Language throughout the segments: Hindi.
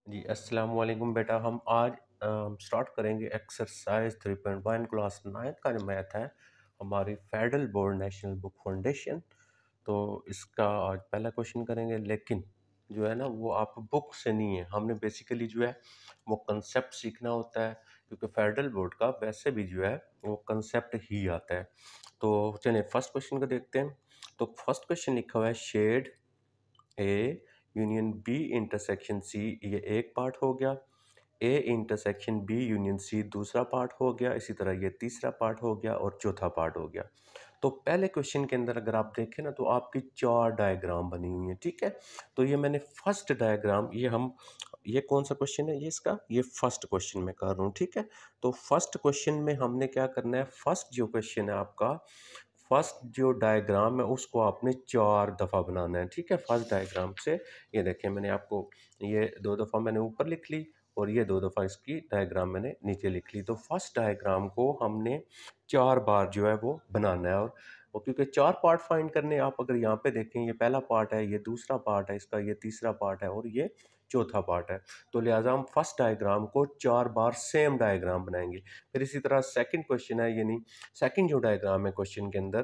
जी, अस्सलाम वालेकुम बेटा। हम आज स्टार्ट करेंगे एक्सरसाइज 3.1 क्लास 9th का जो मैथ है हमारी federal board national book foundation. तो इसका आज पहला क्वेश्चन करेंगे, लेकिन जो है ना वो आप बुक से नहीं है, हमने बेसिकली जो है वो कंसेप्ट सीखना होता है, क्योंकि फेडरल बोर्ड का वैसे भी जो है वो कंसेप्ट ही आता है। तो चलिए फर्स्ट क्वेश्चन को देखते हैं। तो फर्स्ट क्वेश्चन लिखा हुआ है shade A union B intersection C, ये एक पार्ट हो गया। A intersection B union C दूसरा पार्ट हो गया। इसी तरह ये तीसरा पार्ट हो गया और चौथा पार्ट हो गया। तो पहले क्वेश्चन के अंदर अगर आप देखें ना तो आपकी चार डायग्राम बनी हुई है, ठीक है। तो ये मैंने फर्स्ट डायग्राम, ये कौन सा क्वेश्चन है, ये इसका ये फर्स्ट क्वेश्चन में कर रहा हूँ, ठीक है। तो फर्स्ट क्वेश्चन में हमने क्या करना है, फर्स्ट जो क्वेश्चन है आपका, फर्स्ट जो डायग्राम है उसको आपने चार दफ़ा बनाना है, ठीक है। फर्स्ट डायग्राम से ये देखें, मैंने आपको ये दो दफ़ा मैंने ऊपर लिख ली और ये दो दफ़ा इसकी डायग्राम मैंने नीचे लिख ली। तो फर्स्ट डायग्राम को हमने चार बार जो है वो बनाना है। और वो क्योंकि चार पार्ट फाइंड करने, आप अगर यहाँ पे देखें, ये पहला पार्ट है, ये दूसरा पार्ट है इसका, ये तीसरा पार्ट है और ये चौथा पार्ट है। तो लिहाजा हम फर्स्ट डायग्राम को चार बार सेम डायग्राम बनाएंगे। फिर इसी तरह सेकंड क्वेश्चन है, यानी सेकंड जो डायग्राम है क्वेश्चन के अंदर,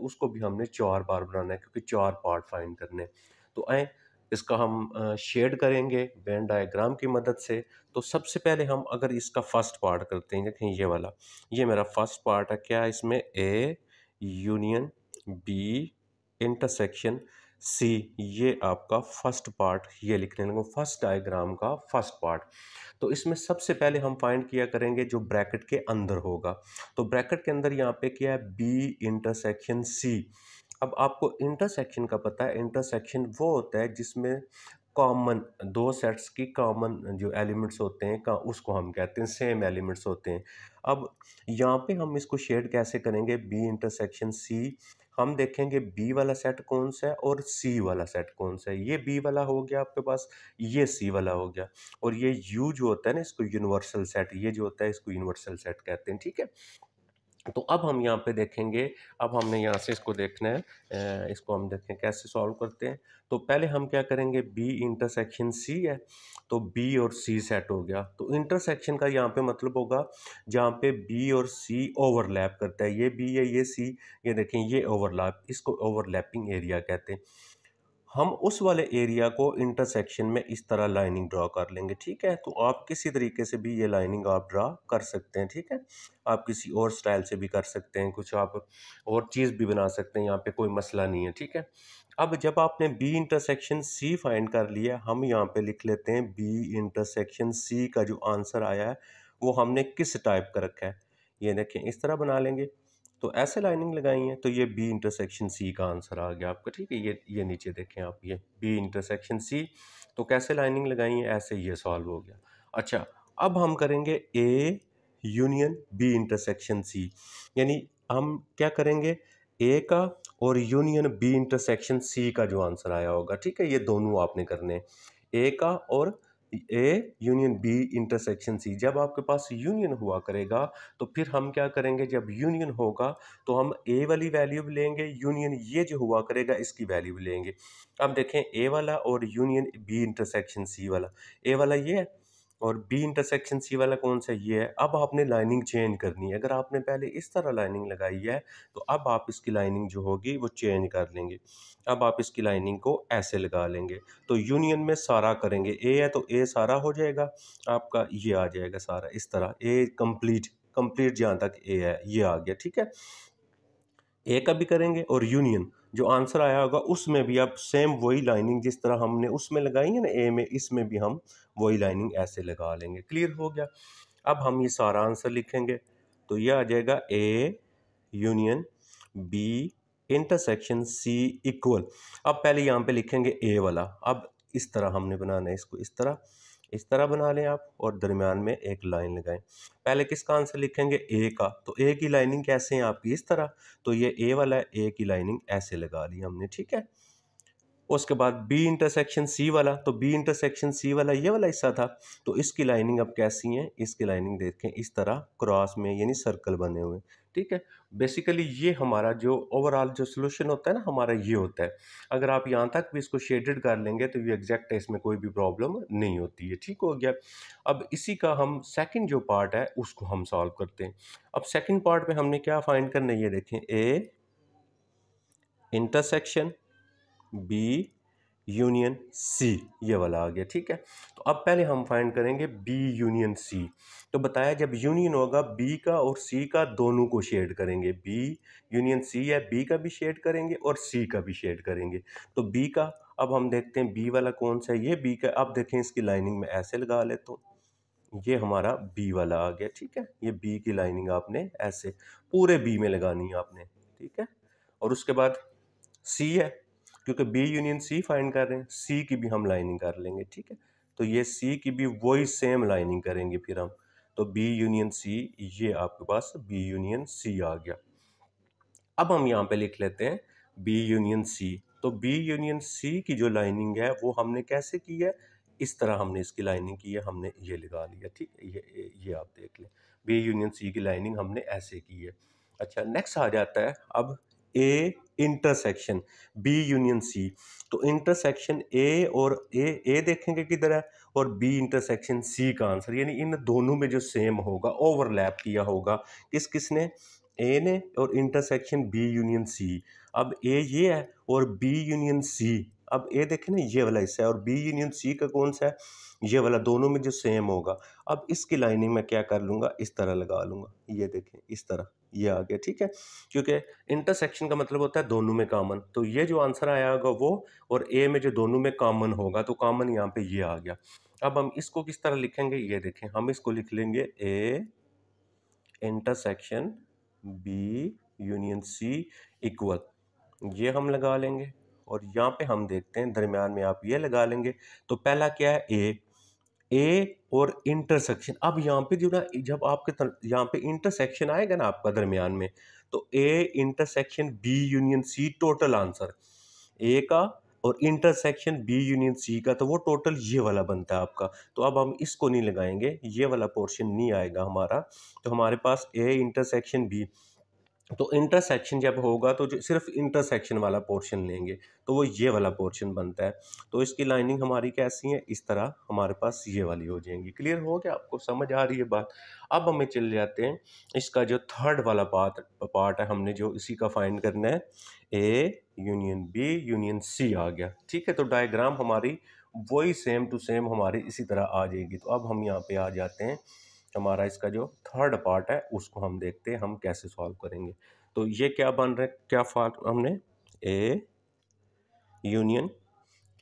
उसको भी हमने चार बार बनाना है, क्योंकि चार पार्ट फाइंड करने हैं। तो आए इसका हम शेड करेंगे वेन डायग्राम की मदद से। तो सबसे पहले हम अगर इसका फर्स्ट पार्ट करते हैं, देखें ये वाला, ये मेरा फर्स्ट पार्ट है। क्या है इसमें, A union B intersection C, ये आपका फर्स्ट पार्ट, ये लिखने लगो फर्स्ट डायग्राम का फर्स्ट पार्ट। तो इसमें सबसे पहले हम फाइंड किया करेंगे जो ब्रैकेट के अंदर होगा। तो ब्रैकेट के अंदर यहाँ पे क्या है, बी इंटरसेक्शन सी। अब आपको इंटरसेक्शन का पता है, इंटरसेक्शन वो होता है जिसमें कॉमन दो सेट्स की कॉमन जो एलिमेंट्स होते हैं का उसको हम कहते हैं सेम एलिमेंट्स होते हैं। अब यहाँ पे हम इसको शेड कैसे करेंगे, बी इंटरसेक्शन सी, हम देखेंगे बी वाला सेट कौन सा है और सी वाला सेट कौन सा है। ये बी वाला हो गया आपके पास, ये सी वाला हो गया, और ये यू जो होता है ना, इसको यूनिवर्सल सेट, ये जो होता है इसको यूनिवर्सल सेट कहते हैं, ठीक है। तो अब हम यहाँ पे देखेंगे, अब हमने यहाँ से इसको देखना है, इसको हम देखें कैसे सॉल्व करते हैं। तो पहले हम क्या करेंगे, बी इंटरसेक्शन सी है, तो बी और सी सेट हो गया। तो इंटरसेक्शन का यहाँ पे मतलब होगा जहाँ पे बी और सी ओवरलैप करता है, ये बी है ये सी, ये देखें ये ओवरलैप, इसको ओवरलैपिंग एरिया कहते हैं। हम उस वाले एरिया को इंटरसेक्शन में इस तरह लाइनिंग ड्रा कर लेंगे, ठीक है। तो आप किसी तरीके से भी ये लाइनिंग आप ड्रा कर सकते हैं, ठीक है। आप किसी और स्टाइल से भी कर सकते हैं, कुछ आप और चीज़ भी बना सकते हैं, यहाँ पे कोई मसला नहीं है, ठीक है। अब जब आपने बी इंटरसेक्शन सी फाइंड कर लिया, हम यहाँ पे लिख लेते हैं बी इंटरसेक्शन सी का जो आंसर आया है वो हमने किस टाइप का रखा है, ये देखें इस तरह बना लेंगे। तो ऐसे लाइनिंग लगाई है, तो ये बी इंटरसेक्शन सी का आंसर आ गया आपका, ठीक है। ये नीचे देखें आप, ये बी इंटरसेक्शन सी, तो कैसे लाइनिंग लगाई है, ऐसे ये सॉल्व हो गया। अच्छा, अब हम करेंगे A union B intersection C, यानी हम क्या करेंगे, ए का और यूनियन बी इंटरसेक्शन सी का जो आंसर आया होगा, ठीक है, ये दोनों आपने करने हैं, ए का और A union B intersection C. जब आपके पास यूनियन हुआ करेगा तो फिर हम क्या करेंगे, जब यूनियन होगा तो हम ए वाली वैल्यू भी लेंगे, यूनियन ये जो हुआ करेगा इसकी वैल्यू भी लेंगे। अब देखें ए वाला और यूनियन बी इंटरसेक्शन सी वाला, ए वाला ये है और बी इंटरसेक्शन सी वाला कौन सा, ये है। अब आपने लाइनिंग चेंज करनी है, अगर आपने पहले इस तरह लाइनिंग लगाई है तो अब आप इसकी लाइनिंग जो होगी वो चेंज कर लेंगे। अब आप इसकी लाइनिंग को ऐसे लगा लेंगे। तो यूनियन में सारा करेंगे, ए है तो ए सारा हो जाएगा आपका, ये आ जाएगा सारा इस तरह, ए कंप्लीट कंप्लीट जहाँ तक ए है ये आ गया, ठीक है। ए का भी करेंगे और यूनियन जो आंसर आया होगा उसमें भी आप सेम वही लाइनिंग जिस तरह हमने उसमें लगाई है ना ए में, इसमें भी हम वही लाइनिंग ऐसे लगा लेंगे। क्लियर हो गया। अब हम ये सारा आंसर लिखेंगे, तो ये आ जाएगा A union B intersection C equal. अब पहले यहाँ पे लिखेंगे ए वाला, अब इस तरह हमने बनाना है इसको, इस तरह बना लें आप और दरमियान में एक लाइन लगाएं। पहले किसका आंसर लिखेंगे, ए का, तो ए की लाइनिंग कैसे है आपकी, इस तरह। तो ये ए वाला है, ए की लाइनिंग ऐसे लगा ली हमने, ठीक है। उसके बाद बी इंटरसेक्शन सी वाला, तो बी इंटरसेक्शन सी वाला ये वाला हिस्सा था, तो इसकी लाइनिंग अब कैसी है, इसकी लाइनिंग देखें इस तरह क्रॉस में यानी सर्कल बने हुए, ठीक है। बेसिकली ये हमारा जो ओवरऑल जो सोल्यूशन होता है ना हमारा ये होता है। अगर आप यहाँ तक भी इसको शेडेड कर लेंगे तो ये एग्जैक्ट है, इसमें कोई भी प्रॉब्लम नहीं होती है। ठीक हो गया। अब इसी का हम सेकंड जो पार्ट है उसको हम सॉल्व करते हैं। अब सेकंड पार्ट में हमने क्या फाइंड करना है, ये देखें, A intersection B union C, ये वाला आ गया। ठीक है। तो अब पहले हम फाइंड करेंगे बी यूनियन सी। तो बताया जब यूनियन होगा बी का और सी का दोनों को शेड करेंगे। बी यूनियन सी है, बी का भी शेड करेंगे और सी का भी शेड करेंगे। तो बी का अब हम देखते हैं बी वाला कौन सा है, ये बी का। अब देखें इसकी लाइनिंग में ऐसे लगा लेता हूँ, ये हमारा बी वाला आ गया। ठीक है। ये बी की लाइनिंग आपने ऐसे पूरे बी में लगानी है आपने। ठीक है। और उसके बाद सी है, क्योंकि बी यूनियन सी फाइंड कर रहे हैं, सी की भी हम लाइनिंग कर लेंगे। ठीक है। तो ये सी की भी वही सेम लाइनिंग करेंगे फिर हम। तो बी यूनियन सी, ये आपके पास बी यूनियन सी आ गया। अब हम यहाँ पे लिख लेते हैं बी यूनियन सी। तो बी यूनियन सी की जो लाइनिंग है वो हमने कैसे की है, इस तरह हमने इसकी लाइनिंग की है, हमने ये लगा लिया। ठीक है। ये आप देख लें, बी यूनियन सी की लाइनिंग हमने ऐसे की है। अच्छा, नेक्स्ट आ जाता है अब A intersection B union C. तो इंटरसेक्शन ए और ए देखेंगे किधर है, और बी इंटरसेक्शन सी का आंसर, यानी इन दोनों में जो सेम होगा, ओवरलैप किया होगा, किसने, ए ने, और इंटरसेक्शन बी यूनियन सी। अब ए ये है और बी यूनियन सी, अब ए देखें ना ये वाला हिस्सा है, और बी यूनियन सी का कौन सा है, ये वाला, दोनों में जो सेम होगा। अब इसकी लाइनिंग में क्या कर लूँगा, इस तरह लगा लूँगा, ये देखें इस तरह, ये आ गया। ठीक है। क्योंकि इंटरसेक्शन का मतलब होता है दोनों में कॉमन, तो ये जो आंसर आया होगा वो, और ए में जो दोनों में कॉमन होगा, तो कॉमन यहाँ पे ये आ गया। अब हम इसको किस तरह लिखेंगे, ये देखें, हम इसको लिख लेंगे A intersection B union C equal, ये हम लगा लेंगे। और यहाँ पे हम देखते हैं दरमियान में आप ये लगा लेंगे। तो पहला क्या है, ए और इंटरसेक्शन। अब यहाँ पे जो ना, जब आपके यहाँ पे इंटरसेक्शन आएगा ना आपका दरमियान में, तो A intersection B union C total answer A का, और इंटरसेक्शन बी यूनियन सी का, तो वो टोटल ये वाला बनता है आपका। तो अब हम इसको नहीं लगाएंगे, ये वाला पोर्शन नहीं आएगा हमारा। तो हमारे पास ए इंटरसेक्शन बी, तो इंटरसेक्शन जब होगा तो जो सिर्फ इंटरसेक्शन वाला पोर्शन लेंगे, तो वो ये वाला पोर्शन बनता है। तो इसकी लाइनिंग हमारी कैसी है, इस तरह हमारे पास ये वाली हो जाएंगी। क्लियर हो गया, आपको समझ आ रही है बात। अब हमें चल जाते हैं इसका जो थर्ड वाला पार्ट है, हमने जो इसी का फाइंड करना है, A union B union C आ गया। ठीक है। तो डायग्राम हमारी वही सेम टू सेम हमारी इसी तरह आ जाएगी। तो अब हम यहाँ पे आ जाते हैं, हमारा इसका जो थर्ड पार्ट है उसको हम देखते हैं हम कैसे सॉल्व करेंगे। तो ये क्या बन रहा है, क्या फार्ट हमने, ए यूनियन,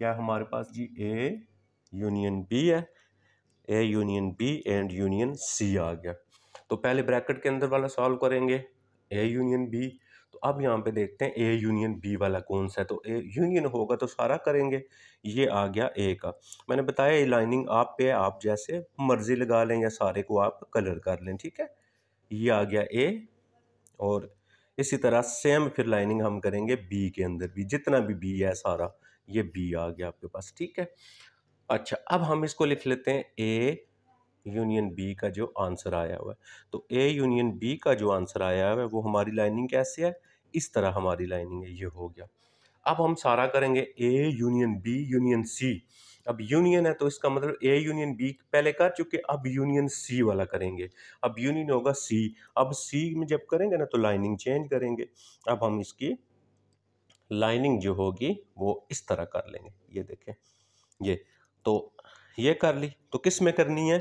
क्या हमारे पास जी, ए यूनियन बी है, A union B and union C आ गया। तो पहले ब्रैकेट के अंदर वाला सॉल्व करेंगे, ए यूनियन बी। तो अब यहाँ पे देखते हैं ए यूनियन बी वाला कौन सा है। तो ए यूनियन होगा तो सारा करेंगे, ये आ गया ए का। मैंने बताया ये लाइनिंग आप पे है, आप जैसे मर्जी लगा लें या सारे को आप कलर कर लें। ठीक है। ये आ गया ए, और इसी तरह सेम फिर लाइनिंग हम करेंगे बी के अंदर भी, जितना भी बी है सारा, ये बी आ गया आपके पास। ठीक है। अच्छा, अब हम इसको लिख लेते हैं ए यूनियन बी का जो आंसर आया हुआ है। तो ए यूनियन बी का जो आंसर आया हुआ है वो हमारी लाइनिंग कैसे है, इस तरह हमारी लाइनिंग है, ये हो गया। अब हम सारा करेंगे A union B union C. अब यूनियन है तो इसका मतलब ए यूनियन बी पहले कर चुके, अब यूनियन सी वाला करेंगे। अब यूनियन होगा सी, अब सी में जब करेंगे ना तो लाइनिंग चेंज करेंगे। अब हम इसकी लाइनिंग जो होगी वो इस तरह कर लेंगे, ये देखें, ये तो ये कर ली। तो किस में करनी है,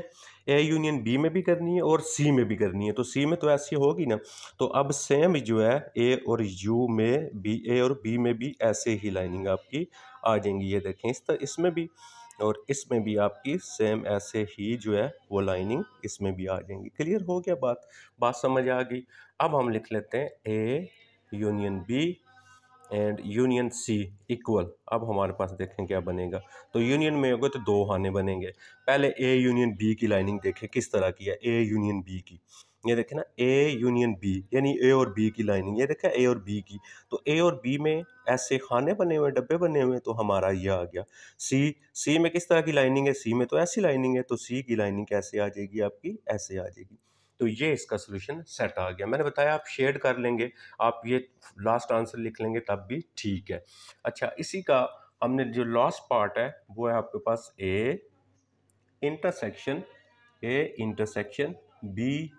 ए यूनियन बी में भी करनी है और सी में भी करनी है। तो सी में तो ऐसी होगी ना, तो अब सेम जो है ए और यू में बी, ए और बी में भी ऐसे ही लाइनिंग आपकी आ जाएंगी। ये देखें इस तरह, इसमें भी और इसमें भी आपकी सेम ऐसे ही जो है वो लाइनिंग इसमें भी आ जाएंगी। क्लियर हो गया बात समझ आ गई। अब हम लिख लेते हैं A union B and union C equal. अब हमारे पास देखें क्या बनेगा। तो यूनियन में होगा तो दो खाने बनेंगे। पहले ए यूनियन बी की लाइनिंग देखें किस तरह की है, ए यूनियन बी की, ये देखें ना, ए यूनियन बी, यानी ए और बी की लाइनिंग, ये देखें ए और बी की। तो ए और बी में ऐसे खाने बने हुए, डब्बे बने हुए, तो हमारा ये आ गया। सी में किस तरह की लाइनिंग है, सी में तो ऐसी लाइनिंग है, तो सी की लाइनिंग कैसे आ जाएगी आपकी, ऐसे आ जाएगी। तो ये इसका सोल्यूशन सेट आ गया। मैंने बताया आप शेड कर लेंगे, आप ये लास्ट आंसर लिख लेंगे तब भी ठीक है। अच्छा, इसी का हमने जो लास्ट पार्ट है वो है आपके पास A intersection B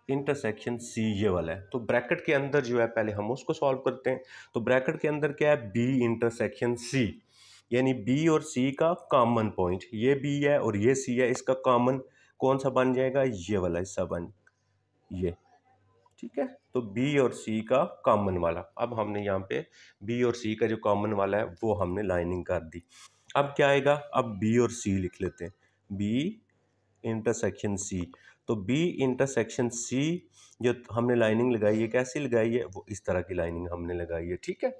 intersection C, ये वाला है। तो ब्रैकेट के अंदर जो है पहले हम उसको सॉल्व करते हैं। तो ब्रैकेट के अंदर क्या है, बी इंटरसेक्शन सी, यानी बी और सी का कॉमन पॉइंट, ये बी है और ये सी है, इसका कॉमन कौन सा बन जाएगा, ये वाला हिस्सा बन, ये ठीक है। तो बी और सी का कॉमन वाला, अब हमने यहाँ पे बी और सी का जो कॉमन वाला है वो हमने लाइनिंग कर दी। अब क्या आएगा, अब बी और सी लिख लेते हैं, बी इंटरसेक्शन सी। तो बी इंटरसेक्शन सी जो हमने लाइनिंग लगाई है, कैसी लगाई है, वो इस तरह की लाइनिंग हमने लगाई है, ठीक है।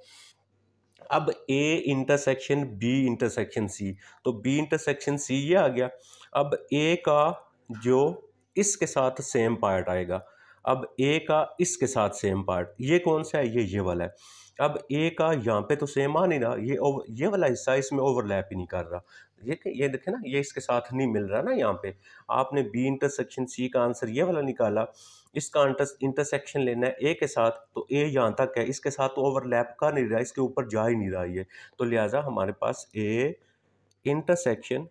अब A intersection B intersection C, तो बी इंटरसेक्शन सी ये आ गया। अब ए का जो इसके साथ सेम पार्ट आएगा, अब ए का इसके साथ सेम पार्ट, ये कौन सा है, ये वाला है। अब ए का यहाँ पे तो सेम आ नहीं रहा, ये वाला हिस्सा इसमें ओवरलैप ही नहीं कर रहा, ये देखे ना, ये इसके साथ नहीं मिल रहा ना। यहाँ पे आपने बी इंटरसेक्शन सी का आंसर ये वाला निकाला, इसका इंटरसेक्शन लेना है ए के साथ, तो ए यहाँ तक है, इसके साथ तो ओवरलैप कर नहीं रहा, इसके ऊपर जा ही नहीं रहा ये, तो लिहाजा हमारे पास A intersection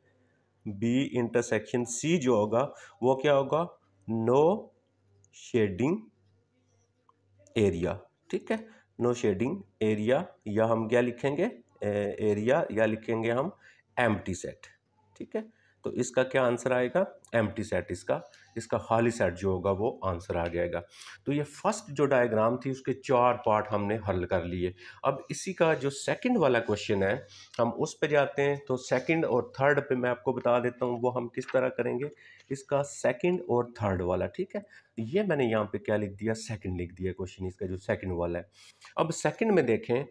B intersection C जो होगा वो क्या होगा, नो शेडिंग एरिया, ठीक है। नो शेडिंग एरिया, या हम क्या लिखेंगे, एरिया, या लिखेंगे हम एम्प्टी सेट, ठीक है। तो इसका क्या आंसर आएगा, एम्प्टी सेट, इसका खाली सेट जो होगा वो आंसर आ जाएगा। तो ये फर्स्ट जो डायग्राम थी उसके 4 पार्ट हमने हल कर लिए। अब इसी का जो सेकंड वाला क्वेश्चन है हम उस पे जाते हैं। तो सेकंड और थर्ड पे मैं आपको बता देता हूँ वो हम किस तरह करेंगे, इसका सेकंड और थर्ड वाला, ठीक है। ये मैंने यहाँ पे क्या लिख दिया, सेकंड लिख दिया क्वेश्चन, इसका जो सेकंड वाला है। अब सेकंड में देखें,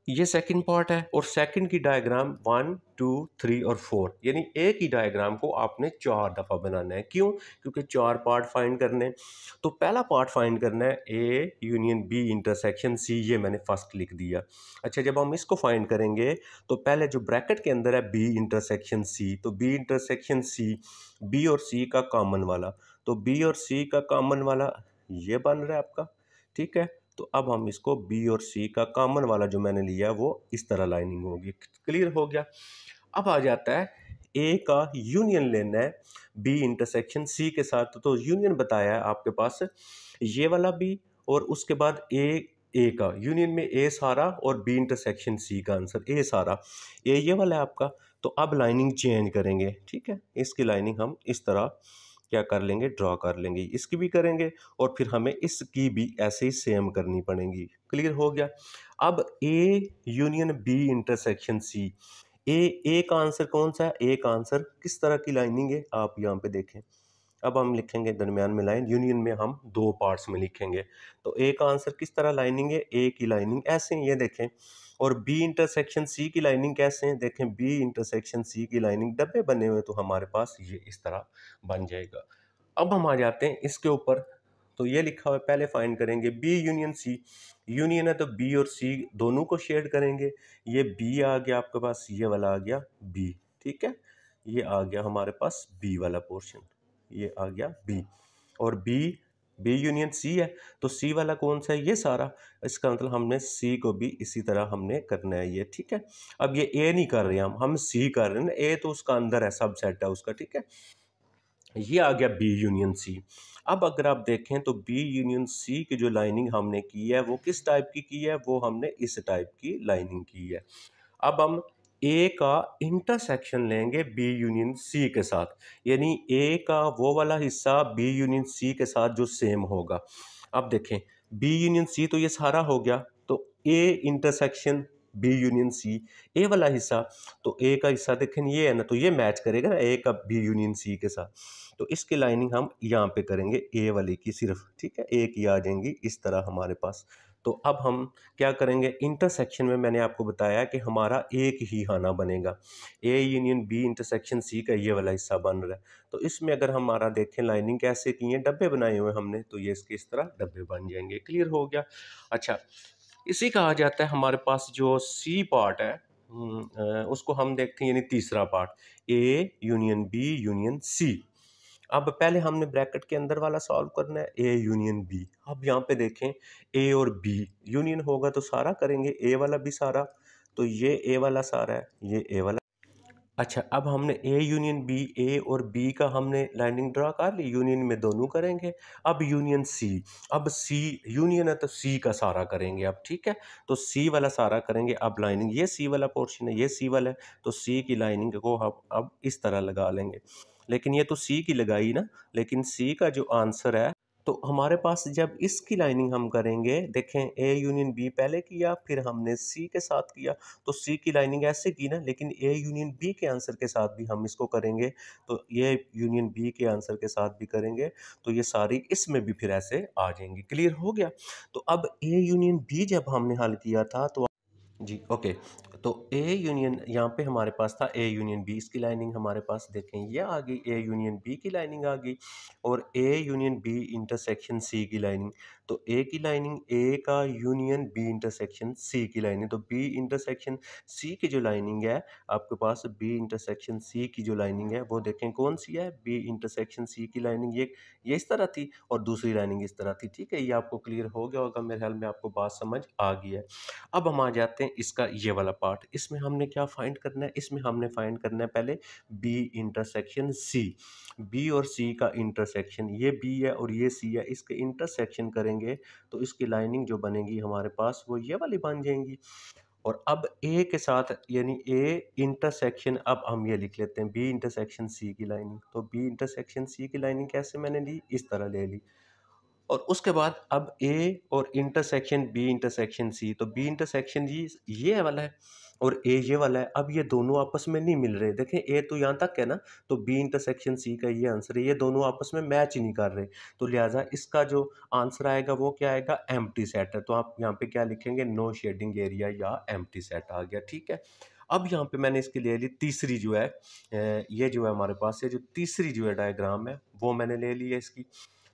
ये सेकंड पार्ट है और सेकंड की डायग्राम 1 2 3 और 4, यानी एक ही डायग्राम को आपने 4 दफ़ा बनाना है। क्यों, क्योंकि 4 पार्ट फाइंड करने हैं। तो पहला पार्ट फाइंड करना है A union B intersection C, ये मैंने फर्स्ट लिख दिया। अच्छा, जब हम इसको फाइंड करेंगे तो पहले जो ब्रैकेट के अंदर है बी इंटरसेक्शन सी, तो बी इंटरसेक्शन सी, बी और सी का कॉमन वाला, तो बी और सी का कॉमन वाला ये बन रहा है आपका, ठीक है। तो अब हम इसको बी और सी का कॉमन वाला जो मैंने लिया वो इस तरह लाइनिंग होगी, क्लियर हो गया। अब आ जाता है ए का यूनियन लेना है बी इंटरसेक्शन सी के साथ, तो यूनियन बताया है आपके पास ये वाला बी, और उसके बाद ए का यूनियन में ए सारा और बी इंटरसेक्शन सी का आंसर ए सारा, ये वाला है आपका। तो अब लाइनिंग चेंज करेंगे, ठीक है। इसकी लाइनिंग हम इस तरह क्या कर लेंगे, ड्रॉ कर लेंगे, इसकी भी करेंगे और फिर हमें इसकी भी ऐसे ही सेम करनी पड़ेगी, क्लियर हो गया। अब A union B intersection C, A का आंसर कौन सा है, ए का आंसर किस तरह की लाइनिंग है आप यहाँ पे देखें। अब हम लिखेंगे दरमियान में लाइन, यूनियन में हम 2 पार्ट्स में लिखेंगे। तो ए का आंसर किस तरह लाइनिंग है, ए की लाइनिंग ऐसे ये देखें, और बी इंटरसेक्शन सी की लाइनिंग कैसे है, देखें बी इंटरसेक्शन सी की लाइनिंग डब्बे बने हुए, तो हमारे पास ये इस तरह बन जाएगा। अब हम आ जाते हैं इसके ऊपर, तो ये लिखा हुआ है, पहले फाइंड करेंगे बी यूनियन सी, यूनियन है तो बी और सी दोनों को शेड करेंगे। ये बी आ गया आपके पास, ये वाला आ गया बी, ठीक है। ये आ गया हमारे पास बी वाला पोर्शन, ये आ गया बी, और बी यूनियन सी है, तो सी वाला कौन सा है, ये सारा। इसका मतलब हमने सी को भी इसी तरह हमने करना है ये, ठीक है। अब ये ए नहीं कर रहे हम सी कर रहे हैं ना, ए तो उसका अंदर है, सब सेट है उसका, ठीक है। ये आ गया बी यूनियन सी। अब अगर आप देखें तो बी यूनियन सी की जो लाइनिंग हमने की है वो किस टाइप की है, वो हमने इस टाइप की लाइनिंग की है। अब हम ए का इंटरसेक्शन लेंगे बी यूनियन सी के साथ, यानी ए का वो वाला हिस्सा बी यूनियन सी के साथ जो सेम होगा। अब देखें बी यूनियन सी तो ये सारा हो गया, तो A intersection B union C, A वाला हिस्सा, तो ए का हिस्सा देखें ये है ना, तो ये मैच करेगा ना ए का बी यूनियन सी के साथ। तो इसकी लाइनिंग हम यहाँ पे करेंगे ए वाले की सिर्फ, ठीक है, ए की आ जाएंगी इस तरह हमारे पास। तो अब हम क्या करेंगे, इंटरसेक्शन में मैंने आपको बताया कि हमारा एक ही खाना बनेगा, A union B intersection C का ये वाला हिस्सा बन रहा है। तो इसमें अगर हमारा देखें लाइनिंग कैसे की है, डब्बे बनाए हुए हमने, तो ये इसके इस तरह डब्बे बन जाएंगे, क्लियर हो गया। अच्छा, इसी का आ जाता है हमारे पास जो सी पार्ट है, उसको हम देखते हैं, यानी तीसरा part A union B union C. अब पहले हमने ब्रैकेट के अंदर वाला सॉल्व करना है, ए यूनियन बी। अब यहाँ पे देखें ए और बी यूनियन होगा तो सारा करेंगे, ए वाला भी सारा, तो ये ए वाला सारा है, ये ए वाला। अच्छा, अब हमने ए यूनियन बी, ए और बी का हमने लाइनिंग ड्रा कर ली, यूनियन में दोनों करेंगे। अब यूनियन सी, अब सी यूनियन है तो सी का सारा करेंगे अब, ठीक है। तो सी वाला सारा करेंगे। अब लाइनिंग ये सी वाला पोर्शन है, ये सी वाला है, तो सी की लाइनिंग को हम अब इस तरह लगा लेंगे। लेकिन ये तो सी की लगाई ना, लेकिन सी का जो आंसर है, तो हमारे पास जब इसकी लाइनिंग हम करेंगे, देखें ए यूनियन बी पहले किया, फिर हमने सी के साथ किया, तो सी की लाइनिंग ऐसे की ना, लेकिन ए यूनियन बी के आंसर के साथ भी हम इसको करेंगे, तो ये यूनियन बी के आंसर के साथ भी करेंगे, तो ये सारी इसमें भी फिर ऐसे आ जाएंगी। क्लियर हो गया। तो अब ए यूनियन बी जब हमने हल किया था तो जी ओके, तो ए यूनियन यहाँ पे हमारे पास था ए यूनियन बी, इसकी लाइनिंग हमारे पास देखें ये आ गई, ए यूनियन बी की लाइनिंग आ गई, और A union B intersection C की लाइनिंग। तो ए की लाइनिंग ए का यूनियन बी इंटरसेक्शन सी की लाइनिंग, तो बी इंटरसेक्शन सी की जो लाइनिंग है आपके पास, बी इंटरसेक्शन सी की जो लाइनिंग है वो देखें कौन सी है, बी इंटरसेक्शन सी की लाइनिंग ये इस तरह थी, और दूसरी लाइनिंग इस तरह थी। ठीक है, ये आपको क्लियर हो गया होगा, मेरे ख्याल में आपको बात समझ आ गई है। अब हम आ जाते हैं इसका ये वाला पार्ट, इसमें हमने क्या फाइंड करना है, इसमें हमने फाइंड करना है पहले बी इंटरसेक्शन सी। बी और सी का इंटरसेक्शन, ये बी है और ये सी है, इसके इंटरसेक्शन करेंगे तो इसकी लाइनिंग जो बनेगी हमारे पास वो ये वाली बन जाएंगी। और अब ए के साथ यानी ए इंटरसेक्शन, अब हम ये लिख लेते हैं बी इंटरसेक्शन सी की लाइनिंग। तो बी इंटरसेक्शन सी की लाइनिंग कैसे मैंने ली, इस तरह ले ली। और उसके बाद अब ए और इंटरसेक्शन बी इंटरसेक्शन सी, तो बी इंटरसेक्शन जी ये वाला है और ए ये वाला है। अब ये दोनों आपस में नहीं मिल रहे, देखें ए तो यहाँ तक है ना, तो बी इंटरसेक्शन सी का ये आंसर है, ये दोनों आपस में मैच ही नहीं कर रहे, तो लिहाजा इसका जो आंसर आएगा वो क्या आएगा, एम्प्टी सेट है। तो आप यहाँ पे क्या लिखेंगे, नो शेडिंग एरिया या एम्प्टी सेट आ गया। ठीक है, अब यहाँ पे मैंने इसकी ले ली तीसरी जो है, ये जो है हमारे पास ये जो तीसरी जो है डायग्राम है वो मैंने ले ली है इसकी।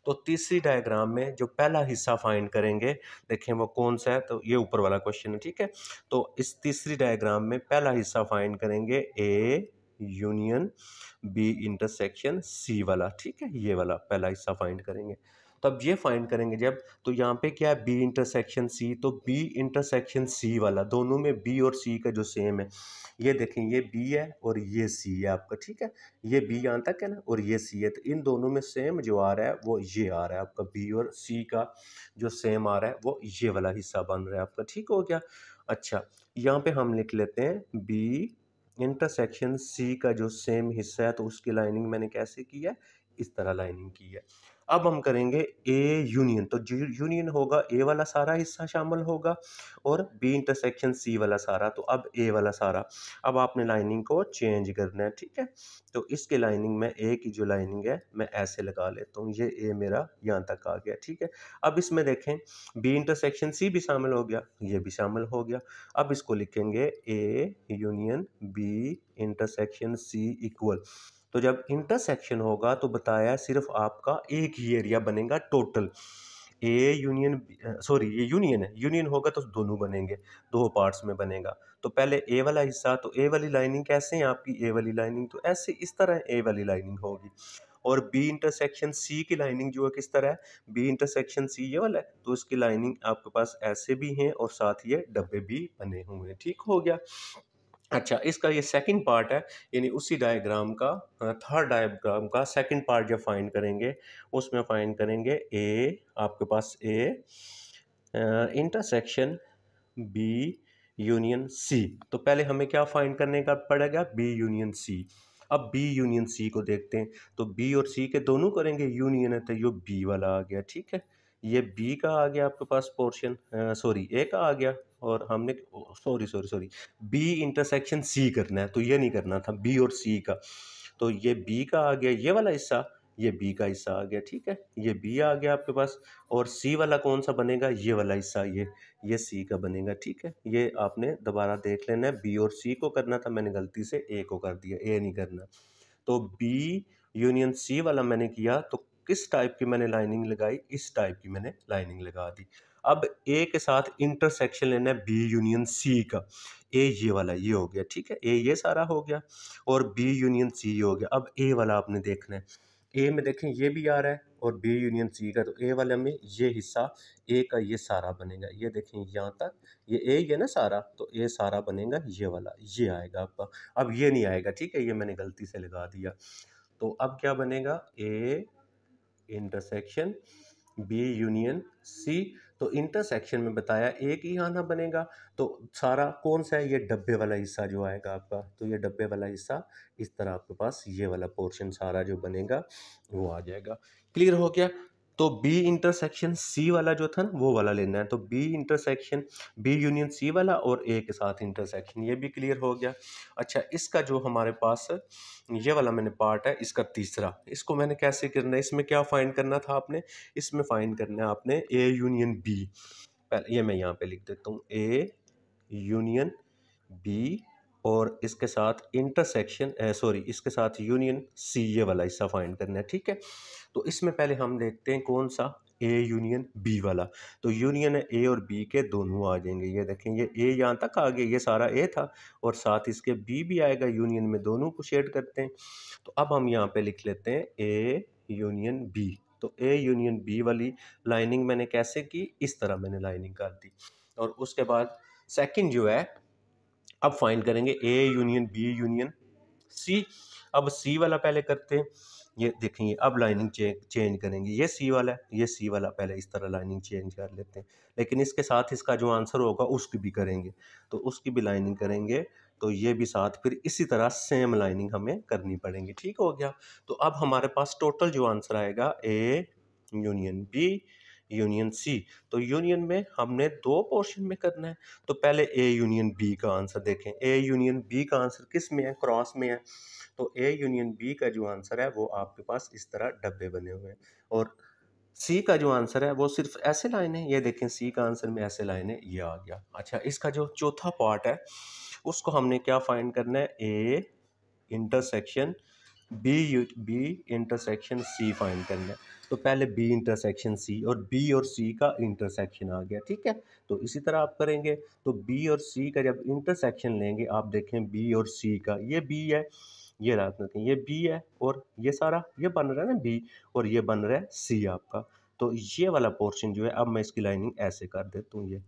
तो तीसरी डायग्राम में जो पहला हिस्सा फाइंड करेंगे, देखें वो कौन सा है, तो ये ऊपर वाला क्वेश्चन है। ठीक है, तो इस तीसरी डायग्राम में पहला हिस्सा फाइंड करेंगे A union B intersection C वाला। ठीक है, ये वाला पहला हिस्सा फाइंड करेंगे। तब ये फाइंड करेंगे जब, तो यहाँ पे क्या है, बी इंटरसेक्शन सी, तो बी इंटरसेक्शन सी वाला, दोनों में बी और सी का जो सेम है, ये देखें ये बी है और ये सी है आपका। ठीक है, ये बी यहाँ तक है ना और ये सी है, तो इन दोनों में सेम जो आ रहा है वो ये आ रहा है आपका, बी और सी का जो सेम आ रहा है वो ये वाला हिस्सा बन रहा है आपका। ठीक हो गया। अच्छा, यहाँ पे हम लिख लेते हैं बी इंटरसेक्शन सी का जो सेम हिस्सा है, तो उसकी लाइनिंग मैंने कैसे की है, इस तरह लाइनिंग की है। अब हम करेंगे ए यूनियन, तो जो यूनियन होगा ए वाला सारा हिस्सा शामिल होगा और बी इंटरसेक्शन सी वाला सारा, तो अब ए वाला सारा। अब आपने लाइनिंग को चेंज करना है। ठीक है, तो इसके लाइनिंग में ए की जो लाइनिंग है मैं ऐसे लगा लेता हूँ, ये ए मेरा यहाँ तक आ गया। ठीक है, अब इसमें देखें बी इंटरसेक्शन सी भी शामिल हो गया, ये भी शामिल हो गया। अब इसको लिखेंगे A union B intersection C equal, तो जब इंटरसेक्शन होगा तो बताया सिर्फ आपका एक ही एरिया बनेगा टोटल, ए यूनियन, सॉरी ये यूनियन है, यूनियन होगा तो दोनों बनेंगे, दो पार्ट्स में बनेगा। तो पहले ए वाला हिस्सा, तो ए वाली लाइनिंग कैसे है आपकी, ए वाली लाइनिंग तो ऐसे इस तरह ए वाली लाइनिंग होगी, और बी इंटरसेक्शन सी की लाइनिंग जो है किस तरह है, बी इंटरसेक्शन सी ये वाला है, तो इसकी लाइनिंग आपके पास ऐसे भी हैं और साथ ये डब्बे भी बने हुए हैं। ठीक हो गया। अच्छा, इसका ये सेकंड पार्ट है, यानी उसी डायग्राम का थर्ड डायग्राम का सेकंड पार्ट जब फाइंड करेंगे, उसमें फाइंड करेंगे ए, आपके पास A intersection B union C. तो पहले हमें क्या फाइंड करने का पड़ेगा, बी यूनियन सी। अब बी यूनियन सी को देखते हैं, तो बी और सी के दोनों करेंगे यूनियन है, तो ये बी वाला आ गया। ठीक है, ये बी का आ गया आपके पास पोर्शन, सॉरी ए का आ गया, और हमने sorry sorry sorry B intersection C करना है, तो ये नहीं करना था बी और सी का, तो ये बी का आ गया ये वाला हिस्सा, ये बी का हिस्सा आ गया। ठीक है, ये बी आ गया आपके पास, और सी वाला कौन सा बनेगा, ये वाला हिस्सा, ये सी का बनेगा। ठीक है, ये आपने दोबारा देख लेना है, बी और सी को करना था, मैंने गलती से ए को कर दिया, ए नहीं करना। तो बी यूनियन सी वाला मैंने किया, तो किस टाइप की मैंने लाइनिंग लगाई, इस टाइप की मैंने लाइनिंग लगा दी। अब ए के साथ इंटरसेक्शन लेना है बी यूनियन सी का, ए ये वाला ये हो गया। ठीक है, ए ये सारा हो गया और बी यूनियन सी हो गया। अब ए वाला आपने देखना है, ए में देखें ये भी आ रहा है और बी यूनियन सी का, तो ए वाले में ये हिस्सा ए का ये सारा बनेगा, ये देखें यहाँ तक ये ए ही है ना सारा, तो ए सारा बनेगा ये वाला, ये आएगा आपका। अब ये नहीं आएगा, ठीक है, ये मैंने गलती से लगा दिया। तो अब क्या बनेगा, A intersection B union C. तो इंटरसेक्शन में बताया एक ही आना बनेगा, तो सारा कौन सा है, ये डब्बे वाला हिस्सा जो आएगा आपका, तो ये डब्बे वाला हिस्सा इस तरह आपके पास ये वाला पोर्शन सारा जो बनेगा वो आ जाएगा। क्लियर हो गया। तो बी इंटरसेक्शन सी वाला जो था ना वो वाला लेना है, तो B intersection B union C वाला और ए के साथ इंटरसेक्शन, ये भी क्लियर हो गया। अच्छा, इसका जो हमारे पास ये वाला मैंने पार्ट है, इसका तीसरा, इसको मैंने कैसे करना है, इसमें क्या फाइंड करना था आपने, इसमें फाइंड करना है आपने ए यूनियन बी। पहले ये मैं यहाँ पे लिख देता हूँ, ए यूनियन बी और इसके साथ इंटरसेक्शन सॉरी इसके साथ यूनियन सी, ये वाला हिस्सा फाइंड करना है, ठीक है। तो इसमें पहले हम देखते हैं कौन सा, ए यूनियन बी वाला। तो यूनियन है ए और बी के दोनों आ जाएंगे, ये देखें ये ए यहाँ तक आ गया, ये सारा ए था और साथ इसके बी भी आएगा, यूनियन में दोनों को शेड करते हैं। तो अब हम यहाँ पे लिख लेते हैं ए यूनियन बी। तो ए यूनियन बी वाली लाइनिंग मैंने कैसे की, इस तरह मैंने लाइनिंग कर दी। और उसके बाद सेकंड जो है, अब फाइंड करेंगे A union B union C. अब सी वाला पहले करते हैं, ये देखेंगे अब लाइनिंग चेंज करेंगे, ये सी वाला है, ये सी वाला पहले इस तरह लाइनिंग चेंज कर लेते हैं, लेकिन इसके साथ इसका जो आंसर होगा उसकी भी करेंगे, तो उसकी भी लाइनिंग करेंगे, तो ये भी साथ फिर इसी तरह सेम लाइनिंग हमें करनी पड़ेगी, ठीक हो गया। तो अब हमारे पास टोटल जो आंसर आएगा A union B union C. तो यूनियन में हमने दो पोर्शन में करना है, तो पहले ए यूनियन बी का आंसर देखें, ए यूनियन बी का आंसर किस में है, क्रॉस में है। तो ए यूनियन बी का जो आंसर है वो आपके पास इस तरह डब्बे बने हुए हैं, और सी का जो आंसर है वो सिर्फ ऐसे लाइन है, ये देखें सी का आंसर में ऐसे लाइन है, ये आ गया। अच्छा, इसका जो चौथा पार्ट है उसको हमने क्या फाइंड करना है, A intersection B intersection C find करना है। तो पहले बी इंटरसेक्शन सी, और बी और सी का इंटरसेक्शन आ गया, ठीक है। तो इसी तरह आप करेंगे, तो बी और सी का जब इंटरसेक्शन लेंगे, आप देखें बी और सी का, ये बी है, ये रात में ये बी है, और ये सारा ये बन रहा है ना बी, और ये बन रहा है सी आपका। तो ये वाला पोर्शन जो है, अब मैं इसकी लाइनिंग ऐसे कर देता हूँ, ये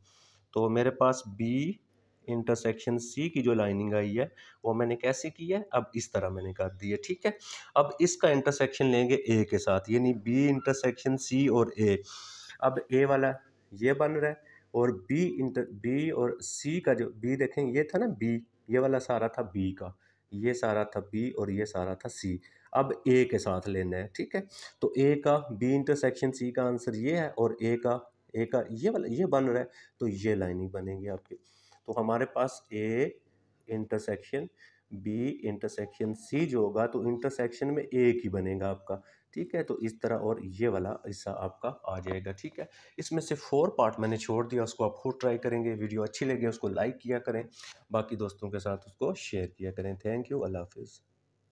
तो मेरे पास बी इंटरसेक्शन सी की जो लाइनिंग आई है वो मैंने कैसे की है, अब इस तरह मैंने कर दी है, ठीक है। अब इसका इंटरसेक्शन लेंगे ए के साथ, यानी बी इंटरसेक्शन सी और ए। अब ए वाला ये बन रहा है, और बी और सी का जो बी देखें, ये था ना बी, ये वाला सारा था बी का, ये सारा था बी और ये सारा था सी। अब ए के साथ लेना है, ठीक है। तो ए का बी इंटरसेक्शन सी का आंसर ये है, और ए का ये वाला ये बन रहा है, तो ये लाइनिंग बनेगी आपकी। तो हमारे पास A intersection B intersection C जो होगा, तो इंटरसेक्शन में एक ही बनेगा आपका, ठीक है। तो इस तरह, और ये वाला हिस्सा आपका आ जाएगा, ठीक है। इसमें से 4 पार्ट मैंने छोड़ दिया, उसको आप खुद ट्राई करेंगे। वीडियो अच्छी लगे उसको लाइक किया करें, बाकी दोस्तों के साथ उसको शेयर किया करें। थैंक यू, अल्लाह हाफिज़।